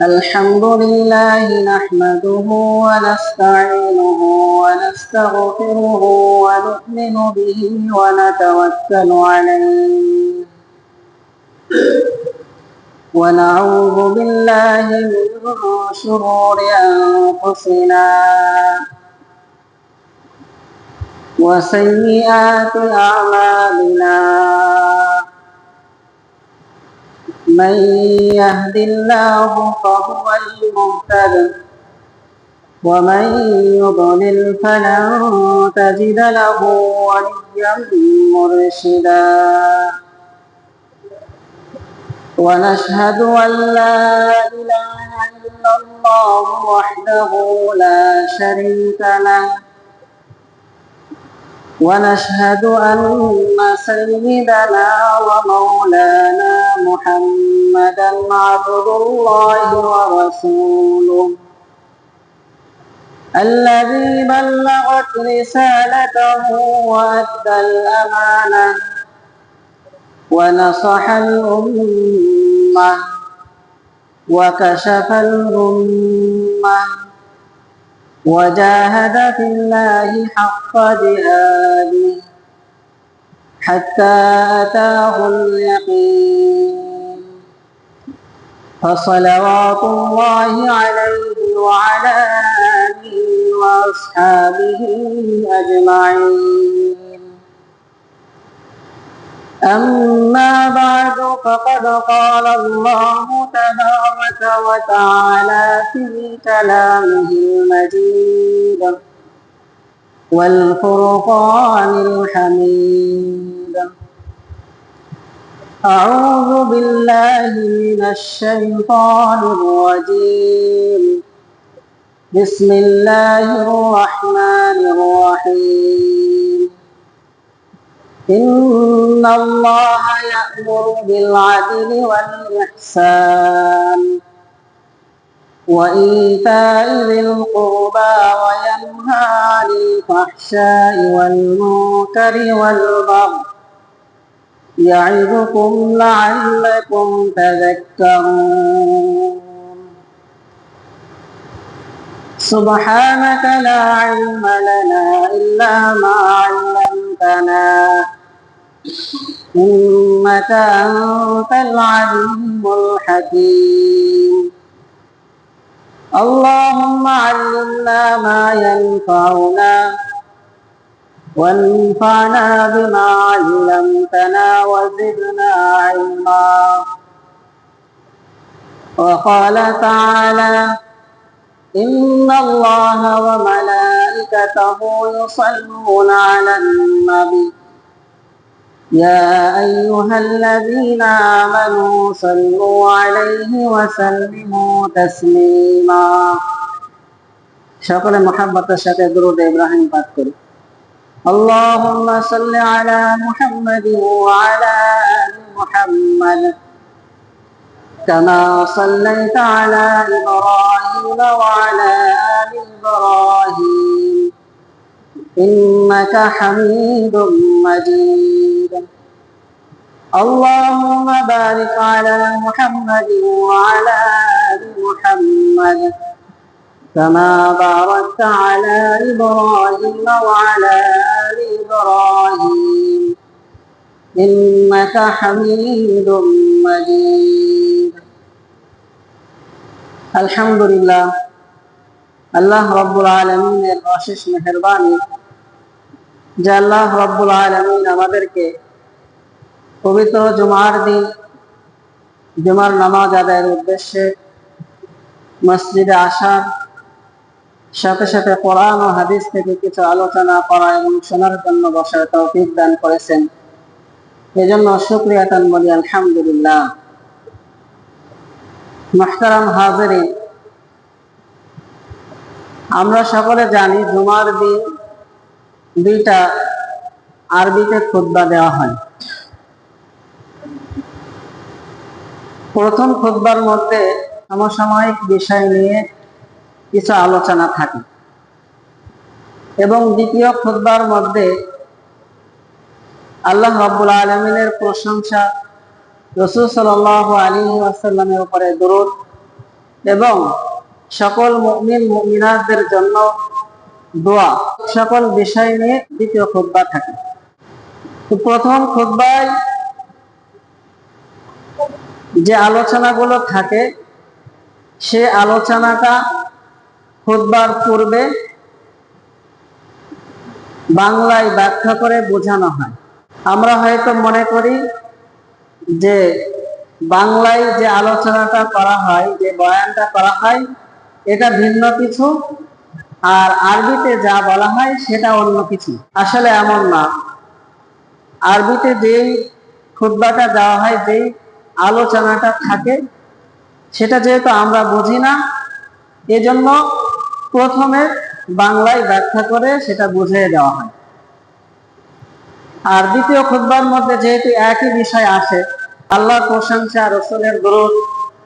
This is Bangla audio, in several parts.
الحمد لله نحمده ونستعينه ونستغفره ونؤمن به ونتوكل عليه ونعوذ بالله من شرور أنفسنا وسيئات أعمالنا. من يهد الله فهو المهتد ومن يضلل فلن تجد له وليا مرشدا. ونشهد أن لا إله إلا الله وحده لا شريك له ونشهد أن سيدنا ومولانا محمدا عبد الله ورسوله الذي بلغت رسالته وأدى الأمانة ونصح الأمة وكشف الغمة وجاهد في الله حق جهاده حتى أتاه اليقين. فصلوات الله عليه وعلى آله وأصحابه أجمعين. أما بعد فقد قال الله تبارك وتعالى في كلامه المجيد والفرقان الحميد: أعوذ بالله من الشيطان الرجيم. بسم الله الرحمن الرحيم. إن الله يأمر بالعدل والإحسان وإيتاء ذي القربى وينهى عن الفحشاء والمنكر والبغي يعظكم لعلكم تذكرون. سبحانك لا علم لنا إلا ما علمتنا إنك أنت العليم الحكيم. اللهم علمنا ما ينفعنا وانفعنا بما علمتنا وزدنا علما. وقال تعالى: إن الله وملائكته يصلون على النبي يا أيها الذين آمنوا صلوا عليه وسلموا تسليما. সকলে মুহাব্বতের সাথে দুরূদ ইব্রাহিম পাঠ করি। اللهم صل على محمد وعلى آل محمد كما صليت على إبراهيم وعلى آل إبراهيم إنك حميد مجيد. اللهم بارك على محمد وعلى آل محمد كما باركت على إبراهيم وعلى آل إبراهيم إنك حميد مجيد. আলহামদুলিল্লাহ, আল্লাহ রব্বুল আলামিনের অশেষ মেহেরবানি যে আল্লাহ রব্বুল আলামিন আমাদেরকে পবিত্র জুমার দিন জুমার নামাজ আদায়ের উদ্দেশ্যে মসজিদে আসার সাথে সাথে কোরআন ও হাদিস থেকে কিছু আলোচনা করা এবং শোনার জন্য বসার তৌফিক দান করেছেন। এজন্য শুকরিয়াতান বলি আলহামদুলিল্লাহ। মুহতারাম হাজিরিন, আমরা সকলে জানি জুমার দিন দুইটা আরবিতে খুতবা দেওয়া হয়। প্রথম খুতবার মধ্যে সমসাময়িক বিষয় নিয়ে কিছু আলোচনা থাকে এবং দ্বিতীয় খুতবার মধ্যে আল্লাহ রাব্বুল আলামিনের প্রশংসা, রাসূল সাল্লাল্লাহু আলাইহি ওয়াসাল্লামের উপরে দরুদ এবং সকল মুমিন মুমিনাতদের জন্য দোয়া, সকল বিষয় নিয়ে দ্বিতীয় খুতবা থাকে। তো প্রথম খুতবায় যে আলোচনাগুলো থাকে সে আলোচনাটা খুতবার পূর্বে বাংলায় ব্যাখ্যা করে বোঝানো হয়। আমরা হয়তো মনে করি যে বাংলায় যে আলোচনাটা করা হয়, যে বয়ানটা করা হয়, এটা ভিন্ন কিছু, আর আরবিতে যা বলা হয় সেটা অন্য কিছু। আসলে এমন না। আরবিতে যেই খুতবাটা দেওয়া হয়, যেই আলোচনাটা থাকে, সেটা যেহেতু আমরা বুঝি না, এজন্য প্রথমে বাংলায় ব্যাখ্যা করে সেটা বুঝিয়ে দেওয়া হয়। আর দ্বিতীয় খুতবার মধ্যে যেহেতু একই বিষয় আসে, আল্লাহর প্রশংসা, রাসূলের দরুদ,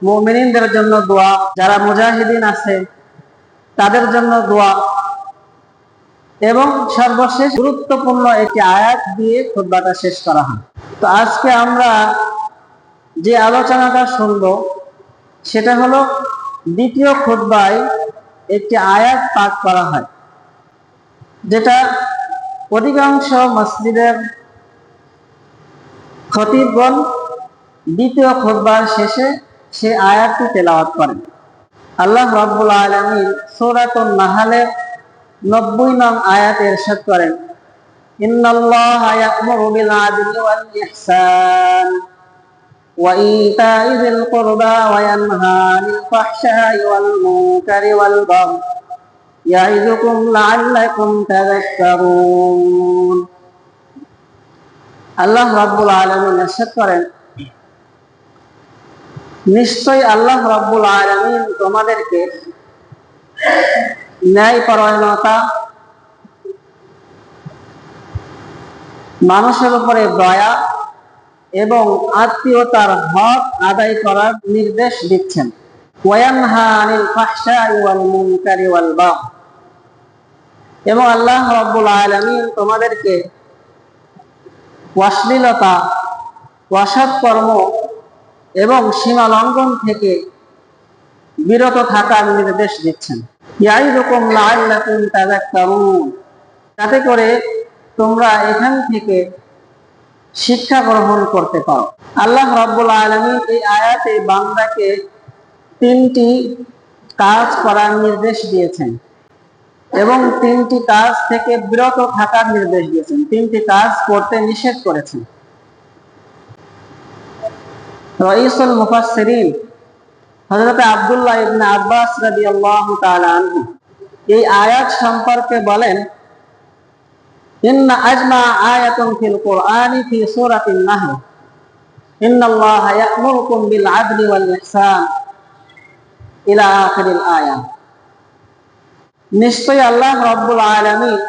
মুমিনদের জন্য দোয়া, যারা মুজাহিদিন আছে তাদের জন্য দোয়া, এবং সর্বশেষ গুরুত্বপূর্ণ একটি আয়াত দিয়ে খুতবাটা শেষ করা হয়। তো আজকে আমরা যে আলোচনাটা শুনবো সেটা হলো দ্বিতীয় খুতবায় একটি আয়াত পাঠ করা হয়, যেটা অধিকাংশ মসজিদের খতিবগণ দ্বিতীয় খুতবার শেষে সেই আয়াতটি তেলাওয়াত করেন। আল্লাহ রাব্বুল আলামিন সূরাতুন নাহলের 90 নং আয়াতে ইরশাদ করেন, ইন্নাল্লাহা ইয়া'মুরু বিল আদলি ওয়াল ইহসান ওয়া ইতা'i যিল কুরবা ওয়া ইয়ানহা আনিল ফাহশাই ওয়াল মুনকারি ওয়াল বাগই ইয়া'iযুকুম লা'আল্লাকুম তাযাক্কারুন। আল্লাহ রাব্বুল আলামিন ইরশাদ করেন, নিশ্চয়ই আল্লাহ রাব্বুল আলামিন তোমাদেরকে ন্যায়পরায়ণতা, মানুষের উপরে দয়া এবং আত্মীয়তার হক আদায় করার নির্দেশ দিচ্ছেন। ওয়ায়ানহা আনিল ফাহশাই ওয়াল মুনকারি ওয়াল বাগই, এবং আল্লাহ রাব্বুল আলামিন তোমাদেরকে অশ্লীলতা, অসৎকর্ম এবং সীমা লঙ্ঘন থেকে বিরত থাকার নির্দেশ দিচ্ছেন। ইয়াইযুকুম লাআল্লাকুম তাযাক্কারুন, যাতে করে তোমরা এখান থেকে শিক্ষা গ্রহণ করতে পারো। আল্লাহ রাব্বুল আলামিন এই আয়াতে বান্দাকে 3টি কাজ করার নির্দেশ দিয়েছেন এবং 3টি কাজ থেকে বিরত থাকার নির্দেশ দিয়েছেন, 3টি কাজ করতে নিষেধ করেছেন। রাইসুল মুফাসসিরিন হযরত আব্দুল্লাহ ইবনে আব্বাস রাদিয়াল্লাহু তাআলা আনহু এই আয়াত সম্পর্কে বলেন, ইন্না আজমা আয়াতুন ফিল কুরআনি ফি সূরাতিন নাহল ইন্নাল্লাহা ইয়া'মুরুকুম বিল আদলি ওয়াল ইহসান ইলা আখিরিল আয়াত। নিশ্চয়ই আল্লাহ রাব্বুল আলামিন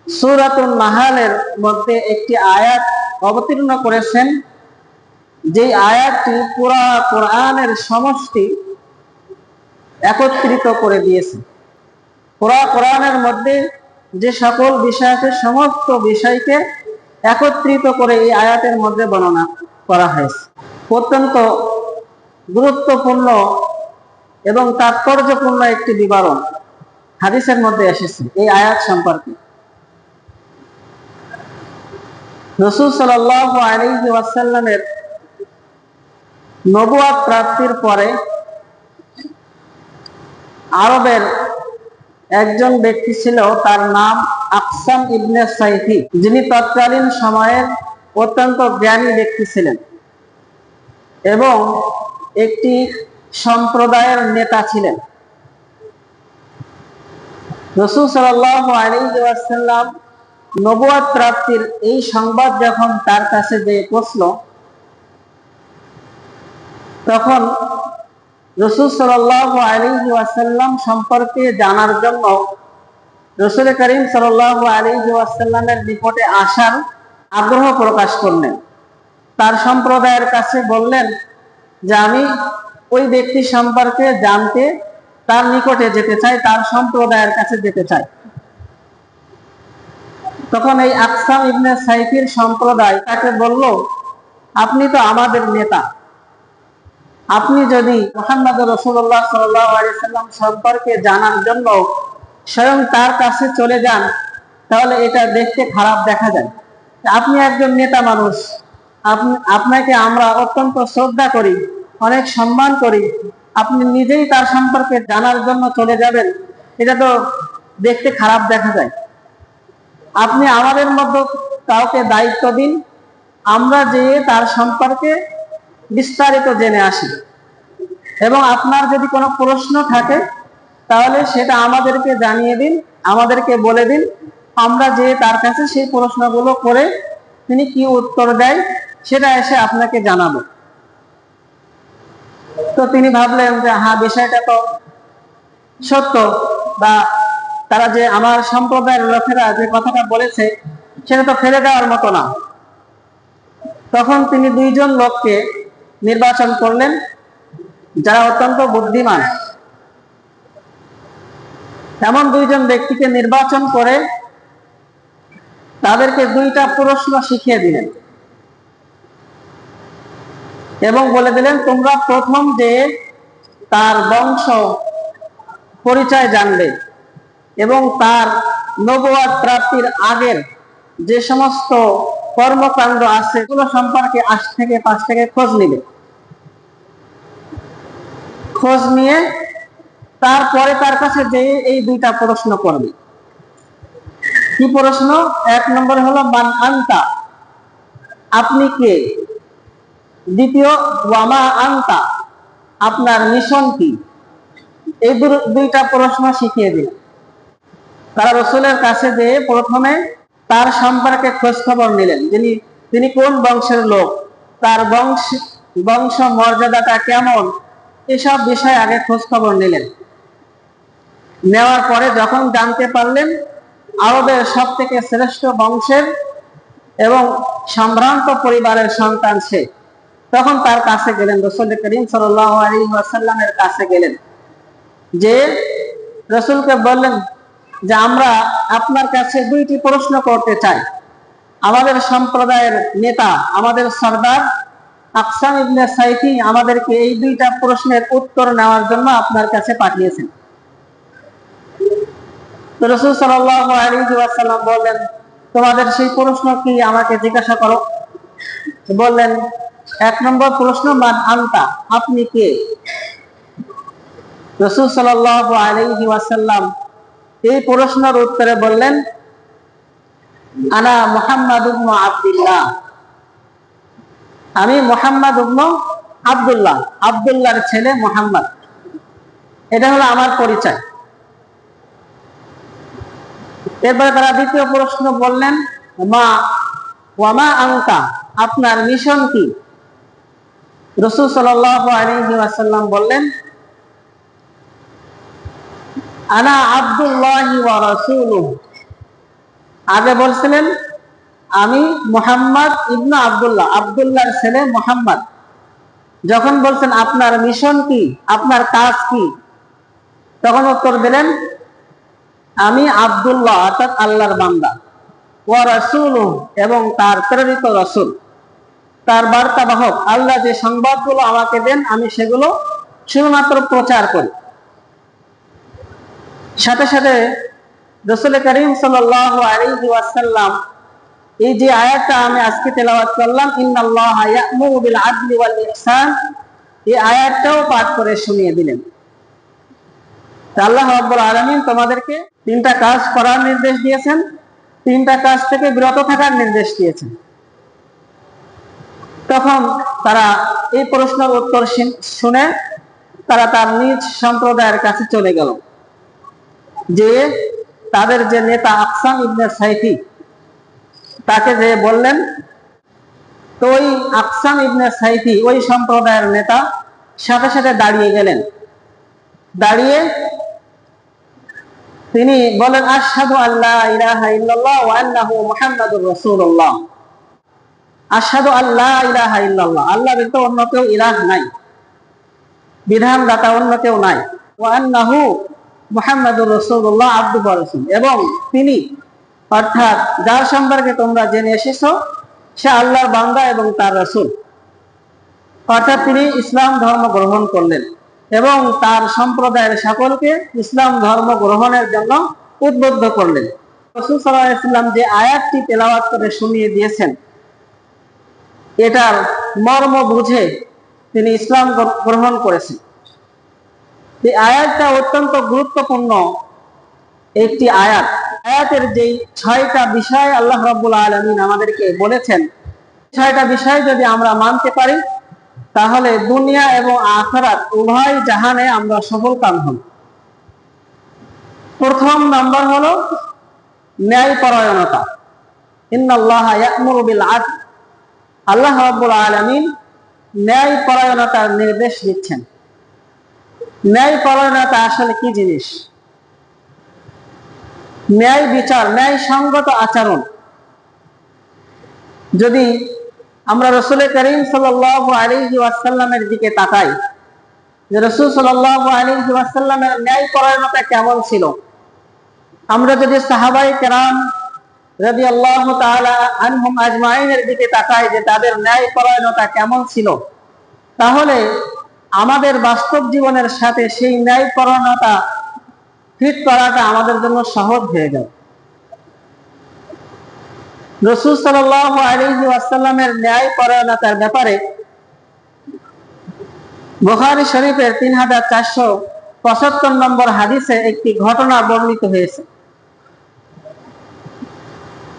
সূরাতুন নাহলের মধ্যে একটি আয়াত অবতীর্ণ করেছেন, যে আয়াতটি পুরা কোরআনের সমষ্টি একত্রিত করে দিয়েছে। পুরা কোরআনের মধ্যে যে সকল বিষয় আছে সমস্ত বিষয়কে একত্রিত করে এই আয়াতের মধ্যে বর্ণনা করা হয়েছে। অত্যন্ত গুরুত্বপূর্ণ এবং তাৎপর্যপূর্ণ একটি বিবরণ হাদিসের মধ্যে এসেছে এই আয়াত সম্পর্কে। রাসূল সাল্লাল্লাহু আলাইহি ওয়াসাল্লামের নবুয়ত প্রাপ্তির পরে আরবের একজন ব্যক্তি ছিল, তার নাম আকসাম ইবনে সাইফি, যিনি তৎকালীন সময়ের অত্যন্ত জ্ঞানী ব্যক্তি ছিলেন এবং একটি সম্প্রদায়ের নেতা ছিলেন। রাসূল সাল্লাল্লাহু আলাইহি ওয়াসাল্লাম নবুয়ত প্রাপ্তির এই সংবাদ যখন তার কাছে যেয়ে পৌঁছল, তখন রাসূল সাল্লাল্লাহু আলাইহি ওয়াসাল্লাম সম্পর্কে জানার জন্য রাসূল করিম সাল্লাল্লাহু আলাইহি ওয়াসাল্লামের নিকটে আসার আগ্রহ প্রকাশ করলেন। তার সম্প্রদায়ের কাছে বললেন যে আমি ওই ব্যক্তি সম্পর্কে জানতে তার নিকটে যেতে চাই, তার সম্প্রদায়ের কাছে যেতে চাই। তখন এই আকসাম ইবনে সাইফির সম্প্রদায় তাকে বলল, আপনি তো আমাদের নেতা, আপনি যদি মুহাম্মদ রাসূলুল্লাহ সাল্লাল্লাহু আলাইহি ওয়াসাল্লাম সম্পর্কে জানার জন্য স্বয়ং তার কাছে চলে যান, তাহলে এটা দেখতে খারাপ দেখা যায়। আপনি একজন নেতা মানুষ, আপনাকে আমরা অত্যন্ত শ্রদ্ধা করি, অনেক সম্মান করি, আপনি নিজেই তার সম্পর্কে জানার জন্য চলে যাবেন, এটা তো দেখতে খারাপ দেখা যায়। আপনি আমাদের মধ্যে কাউকে দায়িত্ব দিন, আমরা যেয়ে তার সম্পর্কে বিস্তারিত জেনে আসি, এবং আপনার যদি কোনো প্রশ্ন থাকে তাহলে সেটা আমাদেরকে জানিয়ে দিন, আমাদেরকে বলে দিন, আমরা যেয়ে তার কাছে সেই প্রশ্নগুলো করে তিনি কি উত্তর দেয় সেটা এসে আপনাকে জানাবো। তো তিনি ভাবলেন যে হ্যাঁ, বিষয়টা তো সত্য, বা তারা যে আমার সম্প্রদায়ের লোকেরা যে কথাটা বলেছে সেটা তো ফেলে দেওয়ার মতো না। তখন তিনি দুইজন লোককে নির্বাচন করলেন যারা অত্যন্ত বুদ্ধিমান। এমন দুইজন ব্যক্তিকে নির্বাচন করে তাদেরকে দুইটা প্রশ্ন শিখিয়ে দিলেন এবং বলে দিলেন, তোমরা প্রথম যে তার বংশ পরিচয় জানবে এবং তার নবুয়ত প্রাপ্তির আগের যে সমস্ত কর্মকাণ্ড আছে সেগুলো সম্পর্কে 8 থেকে 5 থেকে খোঁজ নিবে। খোঁজ নিয়ে তারপরে তার কাছে যে এই দুইটা প্রশ্ন করবে। কি প্রশ্ন? 1 নম্বর হলো মান আনতা, আপনি কে? দ্বিতীয় ওয়ামা আনতা, আপনার মিশন কি? এই দুইটা প্রশ্ন শিখিয়ে দিলেন। তারা রাসূলের কাছে যে প্রথমে তার সম্পর্কে খোঁজ খবর নিলেন, তিনি কোন বংশের লোক, তার বংশ মর্যাদাটা কেমন, এসব বিষয়ে আগে খোঁজ খবর নিলেন। নেওয়ার পরে যখন জানতে পারলেন আরবের সব থেকে শ্রেষ্ঠ বংশের এবং সম্ভ্রান্ত পরিবারের সন্তান সে, তখন তার কাছে গেলেন, রাসূল করিম সাল্লাল্লাহু আলাইহি ওয়াসাল্লামের কাছে গেলেন, যে রাসূলকে বললেন যে আমরা আপনার কাছে দুইটি প্রশ্ন করতে চাই। আমাদের সম্প্রদায়ের নেতা, আমাদের সরদার আকসাম ইবনে সাইফি আমাদেরকে এই দুইটা প্রশ্নের উত্তর নেওয়ার জন্য আপনার কাছে পাঠিয়েছেন। তো রাসূল সাল্লাল্লাহু আলাইহি ওয়াসাল্লাম বললেন, তোমাদের সেই প্রশ্ন কি, আমাকে জিজ্ঞাসা করো। বললেন, 1 নম্বর প্রশ্ন মান আনতা, আপনি কে? রাসূল সাল্লাল্লাহু আলাইহি ওয়াসাল্লাম এই প্রশ্নের উত্তরে বললেন, আনা মুহাম্মাদ ইবনে আব্দুল্লাহ, আমি মুহাম্মদ ইবনে আব্দুল্লাহ, আব্দুল্লাহর ছেলে মুহাম্মদ, এটা হলো আমার পরিচয়। এরপরে তারা দ্বিতীয় প্রশ্ন বললেন, মা ওয়ামা আনতা, আপনার মিশন কি? রাসূল সাল্লাল্লাহু আলাইহি ওয়াসাল্লাম বললেন, আনা আব্দুল্লাহি ওয়া রাসূলুহু, আগে বলছিলেন আমি মুহাম্মদ ইবনে আব্দুল্লাহ, আব্দুল্লাহর ছেলে মুহাম্মদ। যখন বলছেন আপনার মিশন কি, আপনার কাজ কি, তখন উত্তর দিলেন আমি আব্দুল্লাহ অর্থাৎ আল্লাহর বান্দা, ওয়া রাসূলুহু এবং তার প্রেরিত রাসূল, তার বার্তাবাহক। আল্লাহ যে সংবাদগুলো আমাকে দেন আমি সেগুলো শুধুমাত্র প্রচার করি। সাথে সাথে রাসূল করিম সাল্লাল্লাহু আলাইহি ওয়াসাল্লাম এই যে আয়াতটা আমি আজকে তেলাওয়াত করলাম, ইন্নাল্লাহা ইয়া'মুরু বিল আদলি ওয়াল ইহসান, এই আয়াতটাও পাঠ করে শুনিয়ে দিলেন। আল্লাহ রাব্বুল আলামিন তোমাদেরকে 3টা কাজ করার নির্দেশ দিয়েছেন, 3টা কাজ থেকে বিরত থাকার নির্দেশ দিয়েছেন। তখন তারা এই প্রশ্নের উত্তর শুনে তারা তার নিজ সম্প্রদায়ের কাছে চলে গেল, যে তাদের যে নেতা আকসাম ইবনে সাইফি তাকে যে বললেন। তো ওই আকসাম ইবনে সাইফি ওই সম্প্রদায়ের নেতা সাথে সাথে দাঁড়িয়ে গেলেন। দাঁড়িয়ে তিনি বলেন, আশহাদু আল্লা ইলাহা ইল্লাল্লাহ ওয়া আন্নাহু মুহাম্মাদুর রাসূলুল্লাহ, আশহাদু আল্লা ইলাহা ইল্লাল্লাহ, আল্লাহ ব্যতীত অন্য কেউ ইলাহ নাই, বিধানদাতা অন্য কেউ নাই, ওয়া আন্নাহু মুহাম্মাদুর রাসূলুল্লাহ, আবদুহু ওয়া রাসূলুহু, এবং তিনি অর্থাৎ যার সম্পর্কে তোমরা জেনে এসেছো সে আল্লাহর বান্দা এবং তার রাসূল। অর্থাৎ তিনি ইসলাম ধর্ম গ্রহণ করলেন এবং তার সম্প্রদায়ের সকলকে ইসলাম ধর্ম গ্রহণের জন্য উদ্বুদ্ধ করলেন। রাসূল সাল্লাল্লাহু আলাইহি ওয়াসাল্লাম যে আয়াতটি তেলাওয়াত করে শুনিয়ে দিয়েছেন, এটার মর্ম বুঝে তিনি ইসলাম গ্রহণ করেছেন। এই আয়াতটা অত্যন্ত গুরুত্বপূর্ণ একটি আয়াত। আয়াতের যেই 6টা বিষয় আল্লাহ রাব্বুল আলামিন আমাদেরকে বলেছেন, 6টা বিষয় যদি আমরা মানতে পারি তাহলে দুনিয়া এবং আখিরাত উভয় জাহানে আমরা সফলকাম হব। প্রথম নাম্বার হলো ন্যায়পরায়ণতা। ইন্নাল্লাহা ইয়া'মুরু বিল আদল। আল্লাহ রাব্বুল আলামিন ন্যায়পরায়ণতার নির্দেশ দিচ্ছেন। ন্যায়পরায়ণতা আসলে কি জিনিস? ন্যায় বিচার, ন্যায়সঙ্গত আচরণ। যদি আমরা রাসূল করিম সাল্লাল্লাহু আলাইহি ওয়াসাল্লামের দিকে তাকাই, যে রাসূল সাল্লাল্লাহু আলাইহি ওয়াসাল্লামের ন্যায়পরায়ণতা কেমন ছিল, আমরা যদি সাহাবায়ে কেরাম রাদিয়াল্লাহু তাআলা আনহুম আজমাইনের দিকে তাকাই যে তাদের ন্যায়পরায়ণতা কেমন ছিল, তাহলে আমাদের বাস্তব জীবনের সাথে সেই ন্যায়পরায়ণতা ফিট করাটা আমাদের জন্য সহজ হয়ে যায়। রাসূল সাল্লাল্লাহু আলাইহি ওয়াসাল্লামের ন্যায়পরায়ণতার ব্যাপারে বুখারী শরীফের 3475 নম্বর হাদিসে একটি ঘটনা বর্ণিত হয়েছে।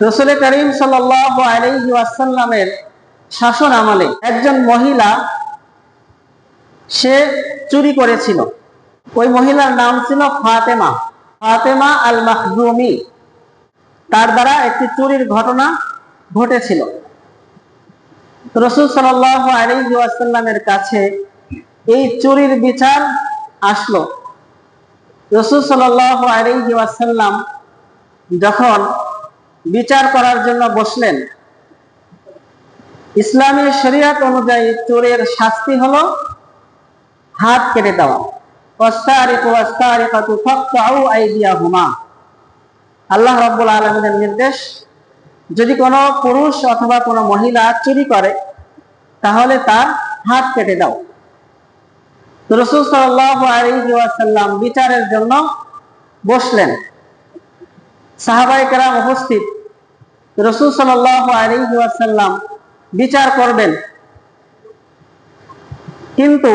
রাসূল করিম সাল্লাল্লাহু আলাইহি ওয়াসাল্লামের শাসন আমলে একজন মহিলা সে চুরি করেছিল। ওই মহিলার নাম ছিল ফাতেমা আল মাখজুমি। তার দ্বারা একটি চুরির ঘটনা ঘটেছিল। রাসূল সাল্লাল্লাহু আলাইহি ওয়াসাল্লামের কাছে এই চুরির বিচার আসলো। রাসূল সাল্লাল্লাহু আলাইহি ওয়াসাল্লাম যখন বিচার করার জন্য বসলেন, ইসলামী শরীয়ত অনুযায়ী চোরের শাস্তি হলো হাত কেটে দেওয়া। ওয়াসসারিকু ওয়াসসারিকাতু ফাকতাউ আইদিয়াহুমা। আল্লাহ রাব্বুল আলামিনের নির্দেশ, যদি কোনো পুরুষ অথবা কোনো মহিলা চুরি করে তাহলে তার হাত কেটে দাও। রাসূল সাল্লাল্লাহু আলাইহি ওয়াসাল্লাম বিচারের জন্য বসলেন। সাহাবায়ে কেরাম উপস্থিত। রাসূল সাল্লাল্লাহু আলাইহি ওয়াসাল্লাম বিচার করবেন, কিন্তু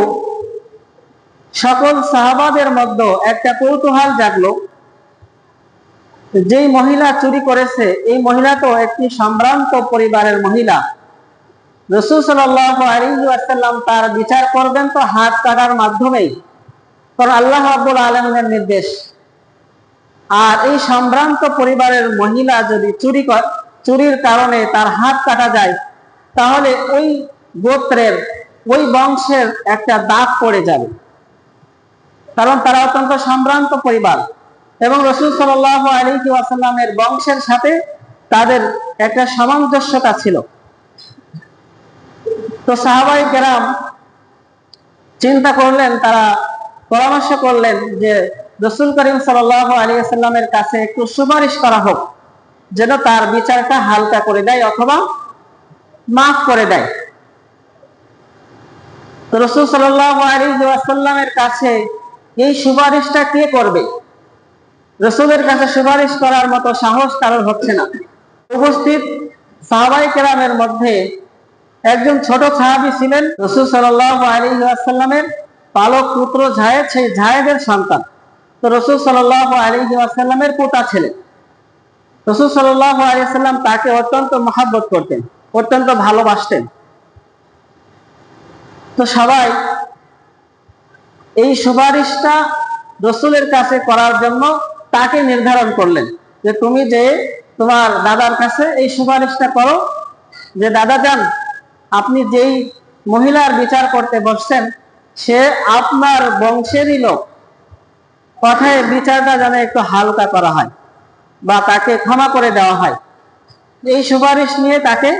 সকল সাহাবাদের মধ্যে একটা কৌতূহল জাগলো, যেই মহিলা চুরি করেছে এই মহিলা তো একটি সম্ভ্রান্ত পরিবারের মহিলা। রাসূল সাল্লাল্লাহু আলাইহি ওয়াসাল্লাম তার বিচার করবেন তো হাত কাটার মাধ্যমেই, কারণ আল্লাহ রাব্বুল আলামিনের নির্দেশ। আর এই সম্ভ্রান্ত পরিবারের মহিলা যদি চুরির কারণে তার হাত কাটা যায়, তাহলে ওই গোত্রের, ওই বংশের একটা দাগ পড়ে যাবে, কারণ তারা অত্যন্ত সম্ভ্রান্ত পরিবার এবং রাসূল সাল্লাল্লাহু আলাইহি ওয়াসাল্লামের বংশের সাথে তাদের একটা সামঞ্জস্যতা ছিল। তো সাহাবায়ে কেরাম চিন্তা করলেন, তারা পরামর্শ করলেন যে রাসূল করিম সাল্লাল্লাহু আলাইহি ওয়াসাল্লামের কাছে একটু সুপারিশ করা হোক, যেন তার বিচারটা হালকা করে দেয় অথবা মাফ করে দেয়। তো রাসূল সাল্লাল্লাহু আলাইহি ওয়াসাল্লামের কাছে এই সুপারিশটা কে করবে? রাসূলের কাছে সুপারিশ করার মতো সাহস কারোর হচ্ছে না। উপস্থিত সাহাবায়ে কেরামের মধ্যে একজন ছোট সাহাবী ছিলেন রাসূল সাল্লাল্লাহু আলাইহি ওয়াসাল্লামের পালক পুত্র যায়েদ, সেই যায়েদের সন্তান। তো রাসূল সাল্লাল্লাহু আলাইহি ওয়াসাল্লামের পোতা ছেলে। রাসূল সাল্লাল্লাহু আলাইহি ওয়াসাল্লাম তাকে অত্যন্ত মহব্বত করতেন, অত্যন্ত ভালোবাসতেন। তো সবাই এই সুপারিশটা রাসূলের কাছে করার জন্য তাকে নির্ধারণ করলেন যে তুমি যে তোমার দাদার কাছে এই সুপারিশটা করো, যে দাদা যান, আপনি যেই মহিলার বিচার করতে বসছেন সে আপনার বংশেরই লোক, কথায় বিচারটা যেন একটু হালকা করা হয় বা তাকে ক্ষমা করে দেওয়া হয়। এই সুপারিশ নিয়ে তাকে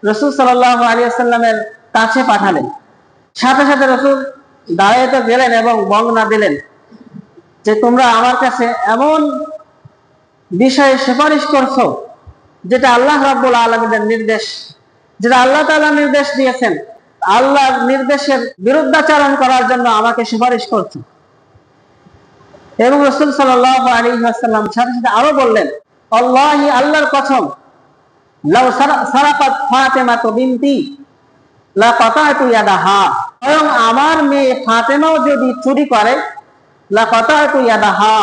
রাসূল সাল্লাল্লাহু আলাইহি ওয়াসাল্লামের কাছে পাঠালেন। সাথে সাথে রাসূল দাঁড়িয়ে তো গেলেন এবং বর্ণনা দিলেন যে তোমরা আমার কাছে এমন বিষয়ে সুপারিশ করছো যেটা আল্লাহ রাব্বুল আলামিনের নির্দেশ, যেটা আল্লাহ তাআলা নির্দেশ দিয়েছেন আল্লাহর নির্দেশের বিরুদ্ধাচরণ করার জন্য আমাকে সুপারিশ করছে। এবং রাসূল সাল্লাল্লাহু আলাইহি ওয়াসাল্লাম সাথে সাথে আরো বললেন, আল্লাহি, আল্লাহর কসম, লাউ সারাকাত ফাতিমা বিনতি লা কাতাতু ইয়াদাহা, এবং আমার মেয়ে ফাতেমাও যদি চুরি করে, লা কাতাতু ইয়াদাহা,